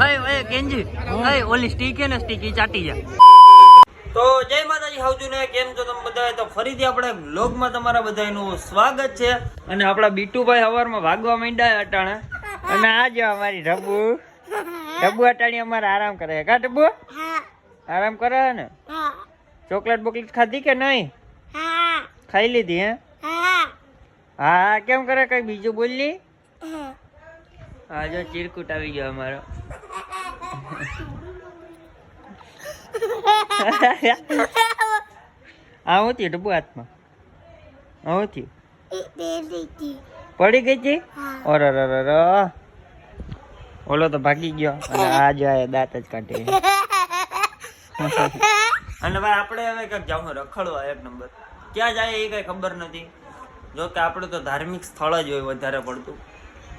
અય કેંજી અય ઓલી સ્ટીક હે ને સ્ટીક ઈ ચાટી જા. તો જય માતાજી હાવજુને, કેમ છો તમે બધા? તો ફરીથી આપણે વ્લોગમાં તમારા બધાનું સ્વાગત છે. અને આપણા બીટુભાઈ સવારમાં ભાગવા માંડ્યા અટાણે, અને આ જો અમારી ઢબુ અટાણી અમારે આરામ કરે છે. કા ઢબુ આરામ કરે છે ને? ચોકલેટ બોકલેટ ખાધી કે નહીં? ખાઈ લીધી હે? હા કેમ કરે? કઈ બીજું બોલી? હા જો ચીરકુટ આવી ગયો અમારો. આવું થયું ડબ્બુ હાથમાં? આવું થયું? પડી ગઈ હતી? ઓર ઓલો તો ભાગી ગયો અને આ જાય દાંત જ કાઢે. અને ભાઈ આપણે હવે ક્યાંક જાવ રખડવા એક નંબર. ક્યાં જાય એ કઈ ખબર નથી. જો કે આપણે તો ધાર્મિક સ્થળ જ હોય વધારે પડતું.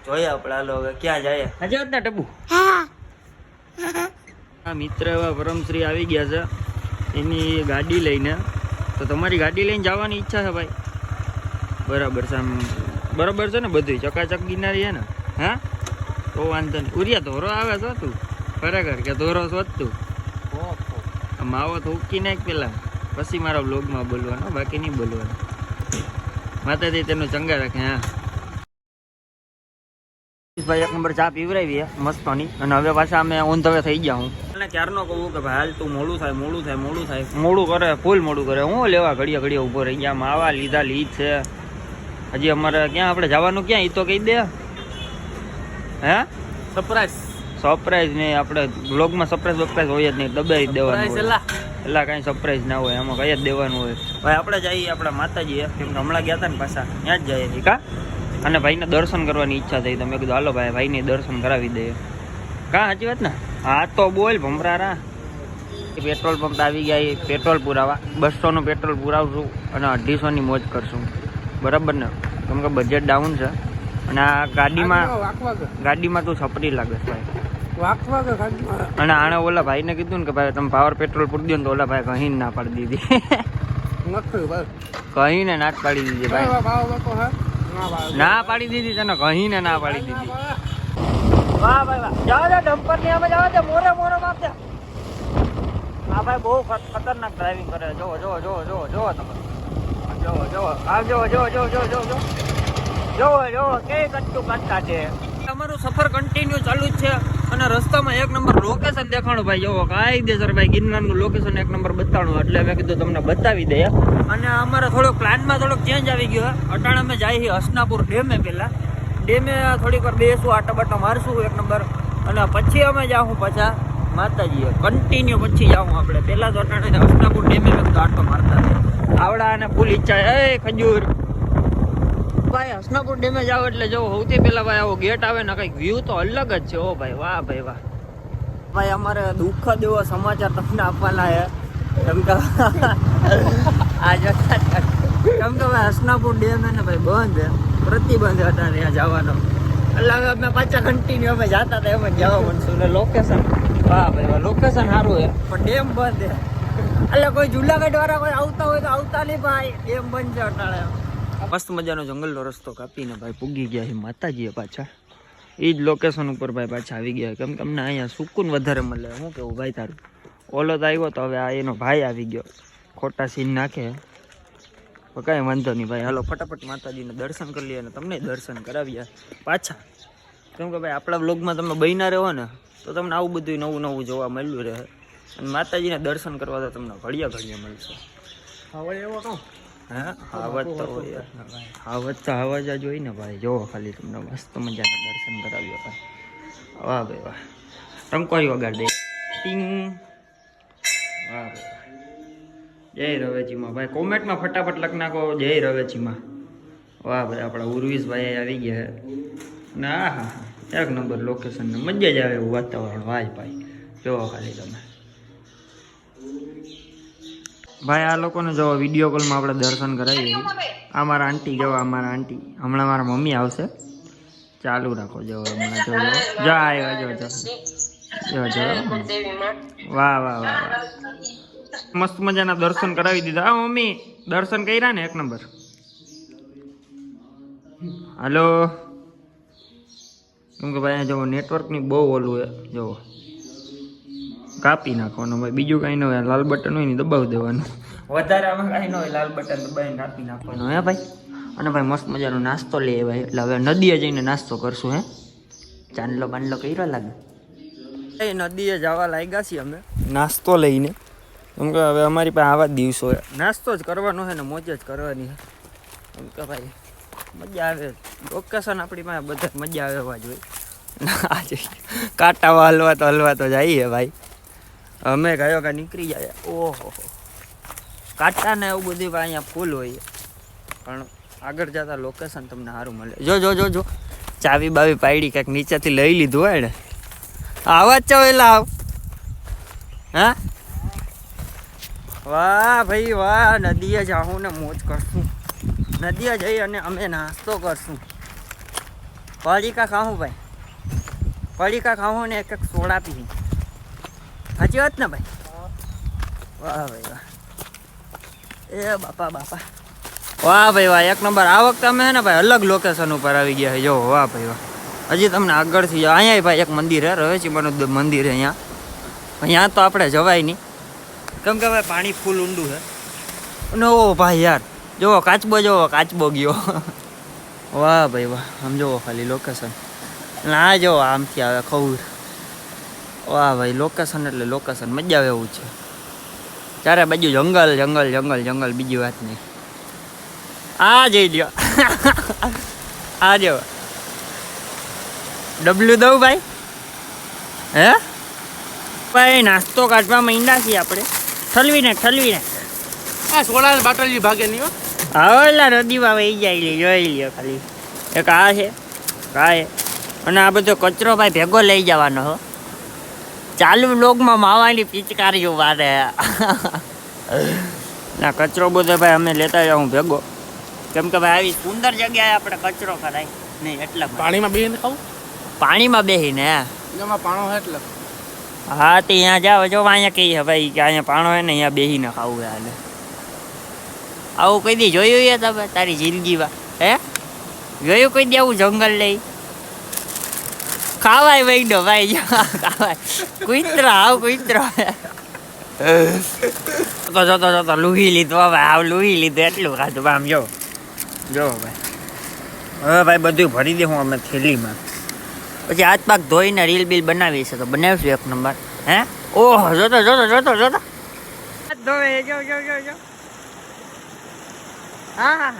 જોઈએ આપણે હાલો હવે ક્યાં જાય. હજી જ ના ડબ્બુ. આ મિત્ર એવા પરમશ્રી આવી ગયા છે એની ગાડી લઈને. તો તમારી ગાડી લઈને જવાની ઈચ્છા છે ભાઈ? બરાબર છે, આમ બરાબર છે ને બધું ચકાચક ગિનારી છે ને? હા તો વાંધો નહીં. ઉરિયા ધોરો આવે છે તું ખરેખર કે ધોરો શોધતું? માવો તો ઉકી નાખ પેલા, પછી મારા બ્લોગમાં બોલવાનો, બાકી નહીં બોલવાનું. માતાજી તેનું ચંગા રાખે. હા ભાઈ એક નંબર ચા પીવરાવી મસ્તની. અને હવે પાછા અમે ઓન ધ વે થઈ ગયા. હું અને ક્યારનો કહું કે ભાઈ હાલ તું મોડું થાય મોડું કરે, ફૂલ મોડું કરે. હું લેવા ઘડીએ ઊભો રહી ગયા. માવા લીધા લીધ છે. હજી અમારે ક્યાં આપણે જવાનું ક્યાં એ તો કહી દે. હે સરપ્રાઈઝ નહીં, આપણે બ્લોગમાં સરપ્રાઈઝ હોય જ નહીં, દબાઈ દેવાનું એટલે કાંઈ સરપ્રાઈઝ ના હોય, એમાં કઈ જ દેવાનું હોય. ભાઈ આપણે જઈએ આપણા માતાજી, કેમ કે હમણાં ગયા હતા ને પાછા ત્યાં જ જઈએ કા. અને ભાઈને દર્શન કરવાની ઈચ્છા થઈ તો મેં કીધું હાલો ભાઈને દર્શન કરાવી દઈએ. કા સાચી વાત ને? હા તો બોલ ભમરારા. પેટ્રોલ પંપ આવી ગયા, પેટ્રોલ પુરાવા 200નું પેટ્રોલ પુરાવશું અને 250ની મોજ કરશું. બરાબર ને? કેમ કે બજેટ ડાઉન છે. અને આ ગાડીમાં તું છપરી લાગે છે ભાઈ. અને આણે ઓલા ભાઈને કીધું ને કે ભાઈ તમે પાવર પેટ્રોલ પૂરી દો ને, તો ઓલા ભાઈ કહીને ના પાડી દીધી. કહીને ના જ પાડી દીધી ભાઈ, ના પાડી દીધી તને, કહીને ના પાડી દીધી. વાહ ભાઈ વાહ, જાઓ ડમ્પર ની અમે જાવ મોરે માપતે. હા ભાઈ બહુ ખતરનાક ડ્રાઇવિંગ કરે. જોવો તમે, જોવો કે કટતું કાઢતા છે. અમારું સફર કન્ટિન્યુ ચાલુ જ છે. અને રસ્તામાં એક નંબર લોકેશન દેખાણું ભાઈ. જોવો કાયદેસર ભાઈ ગિરનારનું લોકેશન એક નંબર બતાણું, એટલે મેં કીધું તમને બતાવી દઈએ. અને અમારે થોડોક પ્લાનમાં થોડોક ચેન્જ આવી ગયો. અટાણે અમે જઈએ હસનાપુર ડેમે. પેલા ડેમે થોડીક વાર બેસું, આટા બાટા મારશું એક નંબર. અને પછી અમે જાઉં પાછા માતાજીએ કન્ટિન્યુ. પછી જાઉં આપણે પેલા તો અટાણે હસનાપુર ડેમે આટો મારતા આવડા. અને ફૂલ ઈચ્છા એ ખજૂર ભાઈ હસનાપુર ડેમે જાઓ એટલે જો સૌથી પેલા ભાઈ આવો ગેટ આવે ને, કઈક વ્યૂ તો અલગ જ છે. ઓ ભાઈ વાહ ભાઈ વાહ. ભાઈ અમારે દુઃખદ એવો સમાચાર તમને આપવાના છે. કેમ કે આ જતા કેમ કે ભાઈ હસનાપુર ડેમ ને ભાઈ બંધ છે, પ્રતિબંધ હતા ત્યાં જવાનો. એટલે હવે અમે પાછા કન્ટિન્યુ અમે જતા હતા એમ જ જવા બનશું. ને લોકેશન વાહ ભાઈ વાહ, લોકેશન સારું છે પણ ડેમ બંધ છે. એટલે કોઈ જુનાગઢ વાળા કોઈ આવતા હોય તો આવતા નહીં ભાઈ, ડેમ બંધ છે અટાણે. મસ્ત મજાનો જંગલનો રસ્તો કાપીને ભાઈ પૂગી ગયા છે માતાજીએ પાછા. એ જ લોકેશન ઉપર ભાઈ પાછા આવી ગયા. કેમ કે અમને અહીંયા સુકૂન વધારે મળે. શું કેવું ભાઈ તારું? ઓલો તો આવ્યો તો હવે આ એનો ભાઈ આવી ગયો, ખોટા સીન નાખે. કાંઈ વાંધો નહીં ભાઈ, હાલો ફટાફટ માતાજીને દર્શન કરી લઈએ અને તમને દર્શન કરાવ્યા પાછા. કેમ કે ભાઈ આપણા બ્લોગમાં તમે બન્યા રહો ને તો તમને આવું બધું નવું જોવા મળ્યું રહે. અને માતાજીને દર્શન કરવા તો તમને ઘડિયા મળશે. હવે એવો તો હાવત તો હોય, હાવત તો આવાજ જ હોય ને ભાઈ. જોવો ખાલી તમને મસ્ત મજાના દર્શન કરાવ્યો ભાઈ. વાહ ભાઈ વાહ, ટંકોઈ વગાડ દે ટીંગ. વાહ ભાઈ જય રવેચીમાં ભાઈ. કોમેન્ટમાં ફટાફટ લખ નાખો જય રવેચીમાં. વાહ ભાઈ આપણા ઉર્વિશભાઈ આવી ગયા ને. હા એક નંબર લોકેશન ને મજા જ આવે એવું વાતાવરણ. વાહ ભાઈ જોવો ખાલી તમે ભાઈ. આ લોકોને જો વિડીયો કોલમાં આપણે દર્શન કરાવીએ. આ મારા આંટી જો, આ મારા આંટી. હમણાં મારા મમ્મી આવશે. ચાલુ રાખો જો હમણાં જો આવ્યો જો વાહ વાહ વાહ. મસ્ત મજાના દર્શન કરાવી દીધા. હા મમ્મી દર્શન કર્યા ને એક નંબર. હાલો કેમ કે ભાઈ જો નેટવર્કની બહુ ઓલું છે. જો કાપી નાખવાનું ભાઈ, બીજું કાંઈ ન હોય. લાલ બટન હોય ને દબાવી દેવાનું, વધારે આમાં કાંઈ ન હોય. લાલ બટન દબાવીને કાપી નાખવાનું હે ભાઈ. અને ભાઈ મસ્ત મજાનો નાસ્તો લઈએ ભાઈ. એટલે હવે નદીએ જઈને નાસ્તો કરશું. હે ચાંદલો બાંડલો કર્યો લાગે. એ નદીએ જવા લાગ્યા છીએ અમે નાસ્તો લઈને. કેમ કે હવે અમારી પાસે આવા જ દિવસો છે, નાસ્તો જ કરવાનો છે ને મોજ જ કરવાની છે. કેમ કે ભાઈ મજા આવે, લોકેશન આપણી પાસે બધા મજા આવે એવા જ હોય. આજે કાંટામાં હલવા તો જઈએ ભાઈ. અમે કયો કે નીકળી જાય. ઓહો કાંટા ને એવું બધું અહીંયા ફૂલ હોય, પણ આગળ જતા લોકેશન તમને સારું મળે. જો ચાવી બાવી પાડી કંઈક નીચેથી લઈ લીધું હોય ને. આવા જ ચાવેલા આવ. હા વાહ ભાઈ વાહ. નદીએ જાઉં ને મોજ કરશું. નદીએ જઈ અને અમે નાસ્તો કરશું. પડીકા ખાવું ભાઈ, પડીકા ખાવું ને એક સોડા પી. સાચી વાત ને ભાઈ? વાહ ભાઈ વાહ. એ બાપા વાહ ભાઈ વાહ, એક નંબર. આ વખતે અમે ને ભાઈ અલગ લોકેશન ઉપર આવી ગયા છે. જો વાહ ભાઈ વાહ. હજી તમને આગળથી અહીંયા ભાઈ એક મંદિર છે, રવેચી મનોદેવ મંદિર. અહીંયા તો આપણે જવાય નહીં, કેમ કે ભાઈ પાણી ફૂલ ઊંડું છે. અને ઓ ભાઈ યાર જોવો કાચબો ગયો. વાહ ભાઈ વાહ. આમ જોવો ખાલી લોકેશન. આ જોવો આમથી આવે ખબર. વાહ ભાઈ લોકેશન એટલે લોકેશન, મજા આવે એવું છે. ચારે બાજુ જંગલ, બીજી વાત નહીં. આ જઈ લ્યો. આ જો ડબલ્યુ દઉં ભાઈ. હે ભાઈ નાસ્તો કાઢવા માંડ્યા છીએ આપણે. ઠલવીને આ સોડા બાટલી ભાગે નહીં. હવેલા નદીમાં વહી જાય. જોઈ લ્યો ખાલી. એક આ છે. અને આ બધો કચરો ભાઈ ભેગો લઈ જવાનો હો. ચાલુ વ્લોગમાં માવાની પિચકારીઓ વારે. ના કચરો બધો ભાઈ અમે લેતા જાઉં ભેગો. કેમ કે ભાઈ આવી સુંદર જગ્યાએ આપણે કચરો કરાય નહીં એટલે. પાણીમાં બેહીને ખાવું. પાણીમાં બેહીને એમાં પાણો હોય એટલે. હા તે અહીંયા જાઓ. જો અહીંયા કહીએ ભાઈ કે અહીંયા પાણો હોય ને અહીંયા બેહીને ખાવું. હાલે આવું કોઈ દી જોયું છે તમે તારી જિંદગીમાં? હે જોયું કોઈ દી આવું જંગલ લઈ? ખાવાય વૈડો ભાઈ. ખાવાય કુતરો. જોતો લુહી લીધો ભાઈ. લુહી લીધું એટલું ખાધું. આમ જો ભાઈ. હવે ભાઈ બધું ભરી દે હું અમે થેલીમાં. પછી હાથ પાક ધોઈને રીલ બિલ બનાવી છે તો બનાવીશું એક નંબર. હે ઓહો જોતો ધોવે. જો હા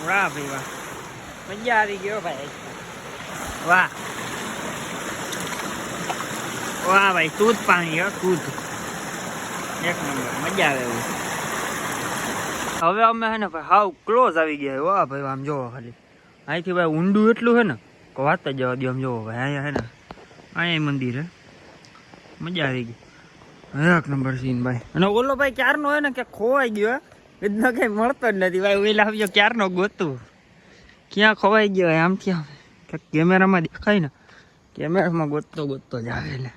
વાહ ભાઈ વાહ. મજા આવી ગયો ભાઈ. વાહ ભાઈ. શુદ્ધ પાણી હો, શુદ્ધ. એક નંબર મજા આવે એવું. હવે અમે હે ને ભાઈ હાવ ક્લોઝ આવી ગયા. વાહ ભાઈ આમ જોવો ખાલી. અહીંથી ભાઈ ઊંડું એટલું છે ને કે વાત જ જવા દો. આમ જોવો ભાઈ અહીંયા હે ને અહીંયા મંદિર હે. મજા આવી ગઈ. એક નંબર સીન ભાઈ. અને ઓલો ભાઈ ક્યારનો હોય ને કે ખોવાઈ ગયો. એનો કઈ મળતો જ નથી ભાઈ. ઓલા આવ્યો ક્યારનો ગોતું. ક્યાં ખોવાઈ ગયો આમથી આમ કેમેરામાં દેખાય ને. કેમેરામાં ગોતતો જ આવે.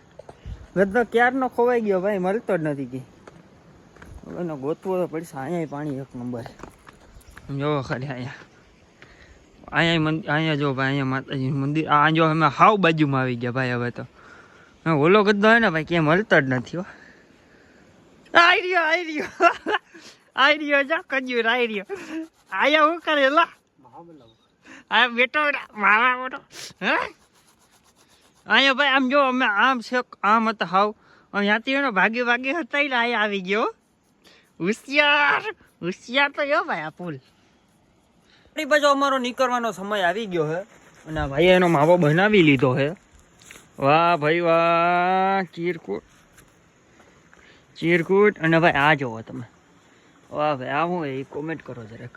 એટલે ક્યારનો ખોવાઈ ગયો ભાઈ, મળતો જ નથી. કે એનો ગોતવો તો પડશે. અહીંયા પાણી એક નંબર. જોવો ખાલી અહીંયા જો ભાઈ. અહીંયા માતાજીનું મંદિર. આ જો અમે હાવ બાજુમાં આવી ગયા ભાઈ. હવે તો ઓલો ગદ્દો હોય ને ભાઈ ક્યાંય મળતો જ નથી. હો આઈ રહ્યો જા કજ્યું આઈ રહ્યો. આયા હું કરેલા આ બેટો મારા બેટો. હે અહીંયા ભાઈ આમ જો અમે આમ છે આમ હતા હાવ. ત્યાંથી ભાગી હતા એટલે અહીંયા આવી ગયો. હોશિયાર તો યો ભાઈ. આ પુલ બાજુ અમારો નીકળવાનો સમય આવી ગયો છે. અને ભાઈ એનો માવો બનાવી લીધો છે. વાહ ભાઈ વાહ. ચીરકૂટ. અને ભાઈ આ જોવો તમે. વાહ ભાઈ આ હું એ કોમેન્ટ કરો જરાક.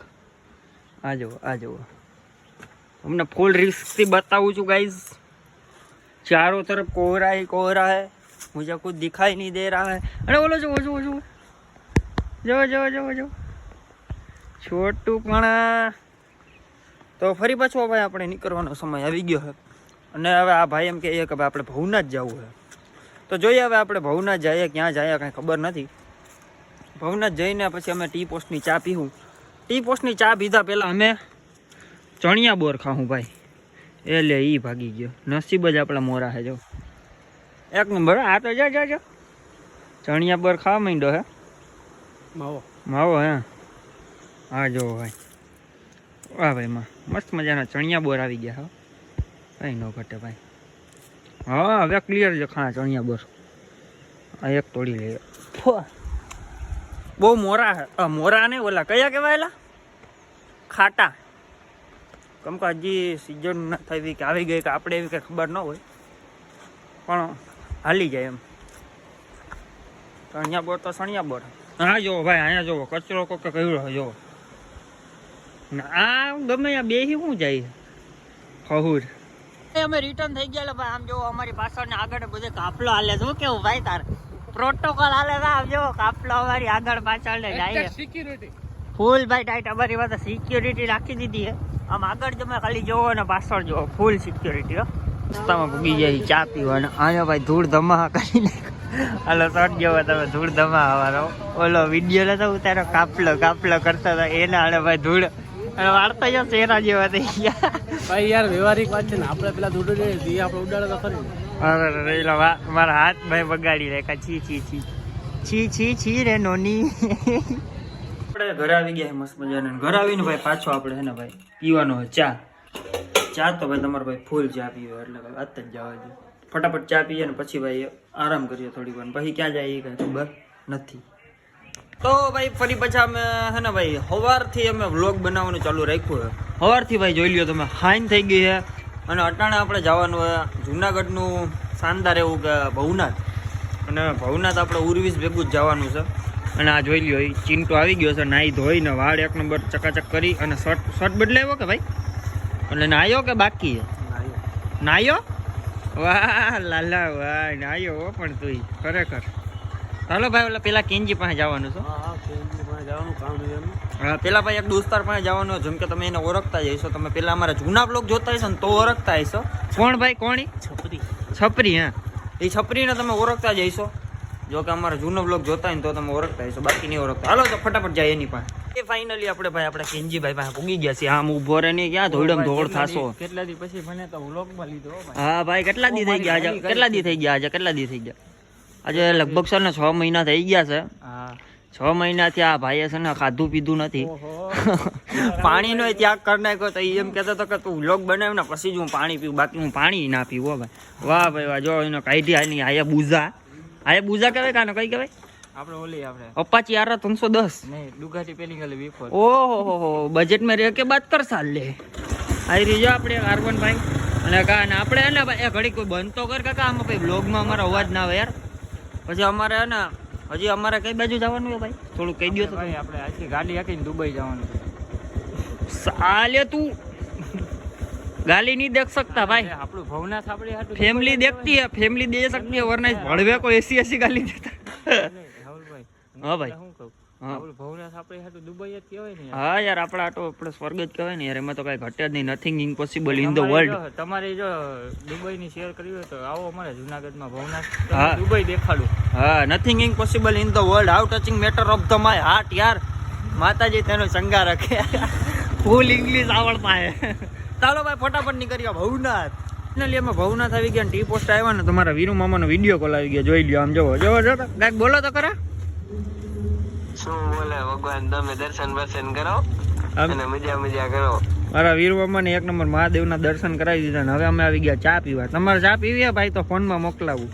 આ જુઓ તમને ફૂલ રિસ્કથી બતાવું છું ગાઈઝ. ચાरों तरफ कोहरा ही है. मुझे कुछ दिखाई नहीं दे रहा है. अरे बोलो जो છોટું પણ. તો ફરી પાછો ભાઈ આપણે નીકળવાનો સમય આવી ગયો છે. અને હવે આ ભાઈ એમ કહે કે ભાઈ આપણે ભવનાથ જવું છે. તો જોઈએ હવે આપણે ભવનાથ જઈએ ક્યાં જઈએ કાંઈ ખબર નથી. ભવનાથ જઈને પછી અમે ટી પોસ્ટની ચા પીવું. ટી પોસ્ટની ચા પીધા પહેલાં અમે ચણિયા બોર ખાવું ભાઈ. એ લે ઈ ભાગી ગયો. નસીબ જ આપણા મોરા હે જો. એક નંબર. આ તો જો જો જો ચણિયા બોર ખાવા માંડ્યો હે. માવો હે. હા જો ભાઈ. વાહ ભાઈ માં મસ્ત મજાના ચણિયા બોર આવી ગયા હો. કઈ ન ઘટે ભાઈ. હા હવે ક્લિયર છે ખા ચણિયા બોર. આ એક તોડી લે. બહુ મોરા હે. મોરા ને ઓલા કયા કહેવાયેલા ખાટા. કેમ કે હજી સિઝન ના થઈ કે આવી ગઈ કે આપણે એવી કંઈ ખબર ન હોય પણ હાલી જાય એમ. ચણિયા બોર તો સણિયા બોર. હા જોવો ભાઈ અહીંયા જોવો કચરો કોકે કર્યો જોવો. આ ગમે આ બે શું જાય હહુર. અમે રિટર્ન થઈ ગયા ભાઈ. આમ જોવો અમારી પાછળ ને આગળ બધે કાફલો હાલે. શું કેવું ભાઈ તારે પ્રોટોકોલ હાલે છે. આમ જોવો કાફલો અમારી આગળ પાછળ ને જાય ફૂલ ભાઈ ટાઈટ. અમારી પાસે સિક્યોરિટી રાખી દીધી હે. આમ આગળ તમે ખાલી જોવો ને પાછળ જોવો ફૂલ સિક્યોરિટી હો. રસ્તામાં પૂગી જાય ચા પીવાના. આયા ભાઈ ધૂળ ધમાહા કરીને હાલો શોટ જેવો તમે ધૂળ ધમાવાનો ઓલો વિડીયો લેતો ઉતારો કાફલો કરતા હતા એના હાલે ભાઈ ધૂળ અને વાળતા જ ચહેરા જેવા થઈ ગયા ભાઈ યાર વ્યવહારિક વાત છે ને. આપણે પેલા ધૂળ આપણે ઉડાડે તો ખરી. અરે મારા હાથ ભાઈ બગાડી રાખ્યા. છી છી છી છી છી છી રે નોની. આપણે ઘરે આવી ગયા મસ્ત મજાના. ઘરે આવીને ભાઈ પાછો આપણે છે ને ભાઈ પીવાનો હોય ચા. ચા તો ભાઈ તમારે ભાઈ ફૂલ ચા પીવો એટલે ભાઈ વાત જ જવા દે. ફટાફટ ચા પીએ ને પછી ભાઈ આરામ કરીએ થોડી વાર. પછી ક્યાં જાય એ કઈ ખબર નથી. તો ભાઈ ફરી પાછા અમે હે ને ભાઈ સવારથી અમે વ્લોગ બનાવવાનું ચાલુ રાખ્યું છે. સવારથી ભાઈ જોઈ લ્યો તમે હાઈન થઈ ગઈ છે અને અટાણે આપણે જવાનું હોય જુનાગઢનું શાનદાર એવું કે ભવનાથ. અને ભવનાથ આપણે ઉર્વીસ ભેગું જ જવાનું છે. અને આ જોઈ લ્યો એ ચિંટો આવી ગયો છે નાહી ધોઈને વાળ એક નંબર ચકાચક કરી અને શર્ટ બદલાવ્યો કે ભાઈ એટલે નાહ્યો કે બાકી નાહ્યો. વાહ લાલા વાહ નાહ્યો પણ તું ખરેખર. ચાલો ભાઈ ઓલા પેલા કેન્જી પાસે જવાનું છે. હા પેલા ભાઈ એક દોસ્તાર પાસે જવાનું. જેમ કે તમે એને ઓળખતા જઈશો. તમે પેલા અમારા જૂના બ્લોગ જોતા હશો ને તો ઓળખતા હશો. કોણ ભાઈ કોણી છપરી. હા એ છપરીને તમે ઓળખતા જઈશો. જો કે અમારા જૂનો બ્લોગ જોતા હોય ને તો તમે ઓળખતા હશો બાકી નહીં ઓળખતા. હાલો તો ફટાફટ જાય એની પાસે. એ ફાઇનલી આપણે ભાઈ આપણા કેન્જીભાઈ પાસે પૂગી ગયા છે. આમ ઉભો રહે ને ક્યાં ધોડમ ધોડ થાશો. કેટલા દી પછી મને તો વ્લોગમાં લીધો. હા ભાઈ કેટલા દી થઈ ગયા આજે. કેટલા દી થઈ ગયા આજે. કેટલા દી થઈ ગયા આજે લગભગ છે ને 6 મહિના થઈ ગયા છે. હા 6 મહિનાથી આ ભાઈએ છે ને ખાધું પીધું નથી. પાણીનો ત્યાગ કરી નાખ્યો. તો એમ કહેતો હતો કે તું વ્લોગ બનાવ ને પછી જ હું પાણી પીવું બાકી હું પાણી ના પીવું. ભાઈ વાહ ભાઈ વાહ. જો એનો કાઢી આની આયા બુઝા. આયા બુઝા કહેવાય કાનો કઈ કહેવાય આપણે ઓલી આપણે અપાચી આર 310 નહીં ડુગાટી પેલી ગલે બિફોર. ઓહો બજેટ में रह के बात कर साल ले. આવી રીજો આપણે R1 ભાઈ અને કા ને આપણે ને ભાઈ ઘડી કોઈ બંધ તો કર કાકા. આમાં ભાઈ બ્લોગમાં અમારો અવાજ ના આવે યાર. પછી અમારે હે ને હજી અમારે કઈ બાજુ જવાનું છે ભાઈ થોડું કહી દો તો. ભાઈ આપણે આખી ગાડી હાકીને દુબઈ જવાનું છે. સાલે તું गाली नहीं देख सकता भाई. આપણું ભવનાથ આપણે હાટુ फैमिली देखती है फैमिली दे सकती है वरना भड़वे को ऐसी ऐसी गाली देता. રાહુલભાઈ हाँ भाई શું કહું हाँ આપણું ભવનાથ આપણે હાટુ દુબઈ જ કહેવાય ને. हाँ यार આપણા આટો આપણે સ્વર્ગ જ કહેવાય ને યાર. એમાં તો કઈ ઘટે જ નહીં. Nothing impossible in the world. તમારે જો દુબઈ ની શેર કરવી હોય તો આવો અમારે જુનાગઢમાં ભવનાથ. હા. દુબઈ દેખાડું. હા nothing impossible in the world. How touching matter of the my heart યાર. માતાજી તેનો શંગા રાખે. ફૂલ ઇંગ્લિશ આવડતા હે. ચાલો ભાઈ ફટાફટ નીકળ્યા ભવનાથ. ફાઇનલી અમે ભવનાથ આવી ગયા. ટી પોસ્ટ આવ્યા ને તમારા વીરુ મામાનો વિડીયો કોલ આવી ગયો. જોઈ લ્યો આમ જોવો જોવો જો કાંઈક બોલો તો ખરા. શું બોલે ભગવાન તમે દર્શન બર્શન કરો આમ અને મજા કરો. મારા વીરુ મામાને એક નંબર મહાદેવના દર્શન કરાવી દીધા ને હવે અમે આવી ગયા ચા પીવા. તમારે ચા પીવી ભાઈ તો ફોનમાં મોકલાવું.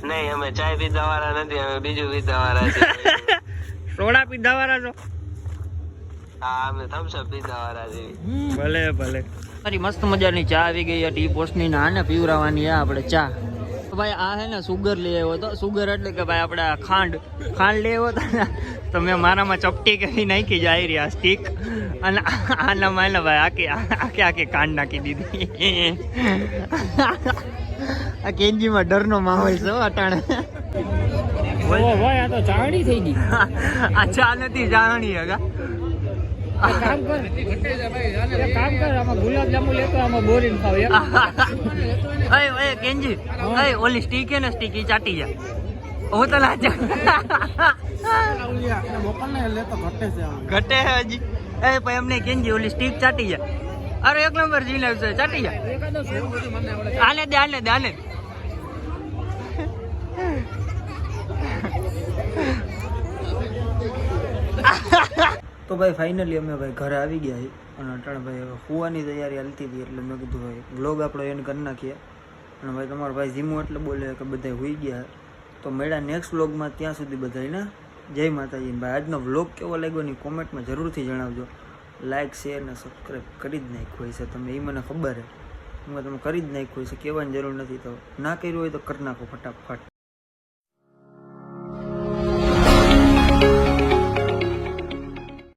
નહીં અમે ચાય પીધા વાળા નથી, અમે બીજું પીધા વાળા છે. સોડા પીધા વાળા છો? હા અમે થમ્સઅપ પીધા વાળા છે. ભલે ભલે. મારી મસ્ત મજાની ચા આવી ગઈ ટી પોસ્ટની ને આને પીવરાવાની છે આપણે ચા. ભાઈ આ હે ને સુગર લઈ આવ્યો હતો. સુગર એટલે કે ભાઈ આપણે ખાંડ લઈ આવ્યો હતો ને તો મેં મારામાં ચપટી કરી નાખી જાય રહી આ સ્ટીક અને આના માને ભાઈ આખી ખાંડ નાખી દીધી. આ કેન્જીમાં ડરનો માહોલ છે અટાણે. ભાઈ આ તો ચાણી થઈ ગઈ. આ ચા નથી ચાણી હગા. કામ કર આમાં ગુલાબ જાંબુ લેતો આમાં બોરીન ખાવ. ઓય કેન્જી ઓય ઓલી સ્ટીક હે ને સ્ટીક ઈ ચાટી જા. ઓ તો ના ચા. ઘટે હે હજી. એ ભાઈ અમને કેનજી ઓલી સ્ટીક ચાટી જાય. અરે એક નંબર જી લાવ છે ચાટી જાય. એકાદો શું બધું મને આવડે. આલે દે આલે દે આલે. તો ભાઈ ફાઇનલી અમે ભાઈ ઘરે આવી ગયા છીએ અને અટાણે ભાઈ હવે સુવાની તૈયારી હાલતી હતી એટલે મેં કીધું ભાઈ વ્લોગ આપણો એન્ડ કરી નાખીએ. અને ભાઈ તમારો ભાઈ જીમું એટલે બોલે કે બધા હોઈ ગયા. તો મળ્યા નેક્સ્ટ વ્લોગમાં. ત્યાં સુધી બધાને જય માતાજી. ભાઈ આજનો વ્લોગ કેવો લાગ્યો ની કોમેન્ટમાં જરૂરથી જણાવજો. લાઇક શેર ને સબસ્ક્રાઈબ કરી જ નાખ્યું હોય છે તમે, એ મને ખબર છે. હું તમે કરી જ નાખ્યું હોય છે, કહેવાની જરૂર નથી. તો ના કર્યું હોય તો કરી નાખો ફટાફટ.